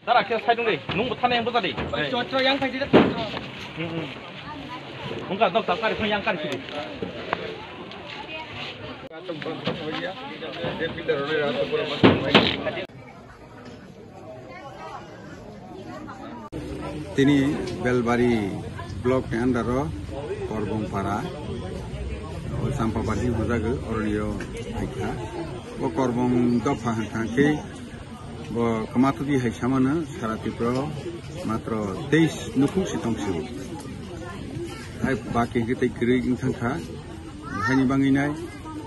Tara kia sai dong deh, nung buat tanah yang besar deh. Cocok yang kayak gitu. Enggak, dok, tak kari pun yang kari sini. Tini Belbari blok ni andaro Korbongpara Sampabadi Hojago Ornio Aika o Korbong Dofa Hangke bo Kamatugi Haisamana Saratipro matro 23 nukung sitongsu hai baki kita kiri ingtangka hani banginai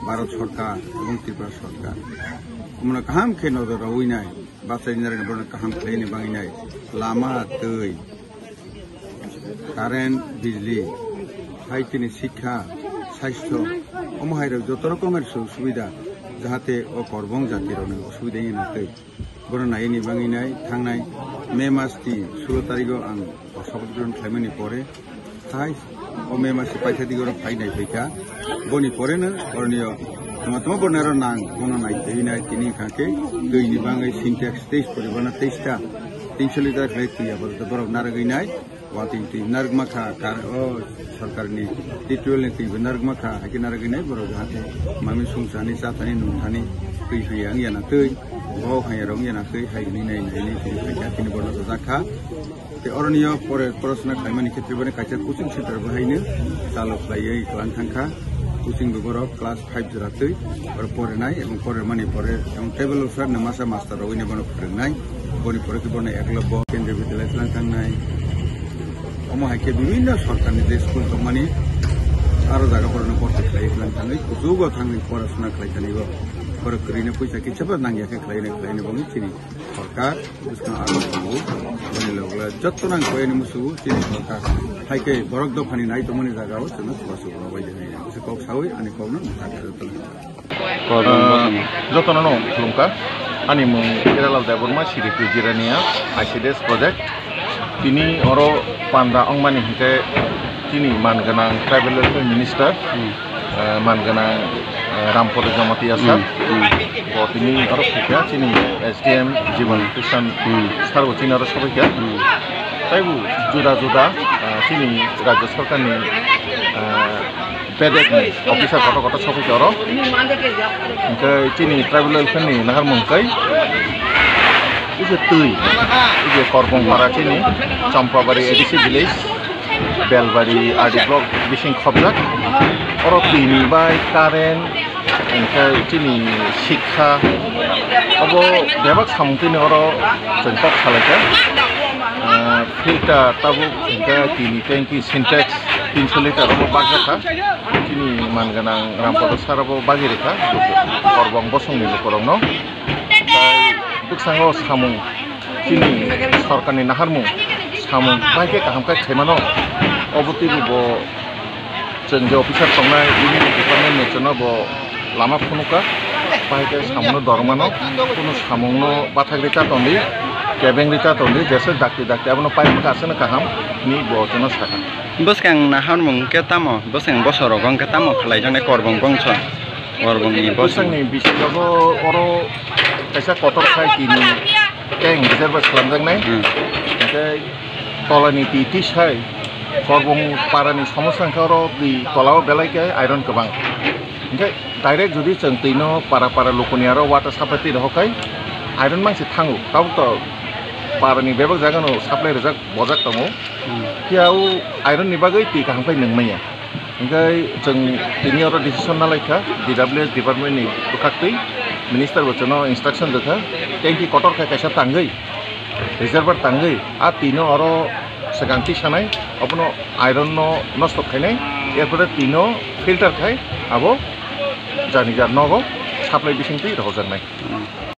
Bharat Sarkar এবং ত্রিপুরা সরকার আমরা কাহাম কে নজর রাউইনাই বাচ্চাইনারে বড় কাহাম খেনে বাঙিনাই লামা তৈ current বিজলি হাইতিনি শিক্ষা স্বাস্থ্য অমহাইর যত রকমের সুবিধা যাহাতে ও করবং জাতির অসুবিধা নাতৈ বড় নাইনি বাঙিনাই থাংনাই মে মাসটি 16 তারিখও আं শপথ গ্রহণ খাইমানি পরে তাই o me masih pakai di orang lain mereka, boni korena orangnya, teman-teman benar nang, mana naik ini kaki, tu ini banggai sintex test, peribahasa testa, 300 liter kereta ya, baru nargai naik, waktu itu narg maka, sarkar ni, tituel ni, narg maka, akhir nargai naik, baru jahatnya, mami sungsani, satani, nungani, yang ya nanti, bawa hayarong ya nanti, hari ini kini baru zakah. Orangnya porosna kaimani ketribane kacat kucing center bahaynya kalau playai kelan tangka kucing beberapa kelas 5 jeratui berporenai emang poremani pore emang table offer namasa master ini bono porenai boni pore ke bono eklobo kendra vidyalaya kelan tangnai omo haike bibhinno sarkarni je school tomani aro jaga porona porte khlai kelan tangai kujugo thangai porosna khlai tanigo pore krine puisa kichaba nangyake khlaine bongi chini sarkar usna aro bu जत्तनां कोयनि मुसु चिनि सरकार हाइके बरक दफानि नाय तमनि जागाव जों सुबासु बायदि हाय एसे कक सावै अनि कौनो जतन no खुलुमका अनि मुं केराला देबरमा सिरि कुजिरानिया आइसिडेस प्रोजेक्ट तिनि अरो पान्दा अंगमानि हिते तिनि मानगोनां ट्राइबेल वेलफेयर मिनिस्टार मानगोनां रामपद जमाती आसार तिनि अरो फैया तिनि एसडीएम जीवन कृष्ण सारबो तिनि अरो सबैका ताइबु जुदा जुदा तिनि राज्य सरकारनि पेडेक अफिसार कत कत सबैका अरो ओमफ्राय तिनि ट्राइबेल वेलफेयरनि नागार मंकाय इजे तै इजे करबंपारा तिनि चम्पाबारि एडिसि विलेज बेलबारि आरडी ब्लक बिसिं खबजाक अरो तिनि बाय कारेन्ट ओमफ्राय तिनि शिक्षा अब बेबाक सामंतिनि अरो जोंता खालायका फिल्टार ताबु ओमफ्राय तिनि टेंकी सिन्टेक्स 300 लिटार अब बागजाखा तिनि मानगोनां रामपद साराबो बागिरेखा करबं बसंनि नखरावनो ओमफ्राय बुकसाङाव सामुं तिनि सरकारनि नाहारमुं सामुं बायके काहामखाय खायमानो अबतिबो जों जे अफिसार संनाय इनि डिपार्टमेन्ट नेचनो बो लामा फनुका बायके सामुनो दरमानो कुनु सामुनो बाथाग्रिता तंदि केबेंग्रिता तंदि जैसे दाक्ति आबनो पाइप कासनो काहाम नि बजनो साका बसकां नाहारमुं केतामो बसकां बसरो गं केतामो खलायजानाय करबं गंस करबंनि बसंनि बिसिगाबो अरो कैसा कटर खाय तिनि टेंक रिजर्व खालामजानाय ओमफ्राय तलानि टिटि साय करबं पारानि समस्याखौ अरो दै तलाव बेलायके आयरन गोबां ओमफ्राय डाइरेक्ट जुदि जों दैनो पारा लोकनि आरो वाटार साप्लाय दै रहखाय आयरन मानसि थाङो ताबो पारानि बेबाक जागानो साप्लाय रजाक बजाक दङ कियाव आयरननि बागै दै काहामखाय नोंमाया ओमफ्राय जों दैनि आरो डिसिसन नालायखा DWS डिपार्टमेन्टनि बुखाखै मिनिस्टार बचनो इंस्ट्रक्शन देखा टेंकी कटर खाय कैसा तांगै रिजर्वर तांगै आ तीनो आरो सगांति सानाय अपनो आयरन नो नष्ट खायनाय एरपरे तीनो फिल्टर खाय आबो जानि जार नगो साप्लाय बिसिंति रहजानाय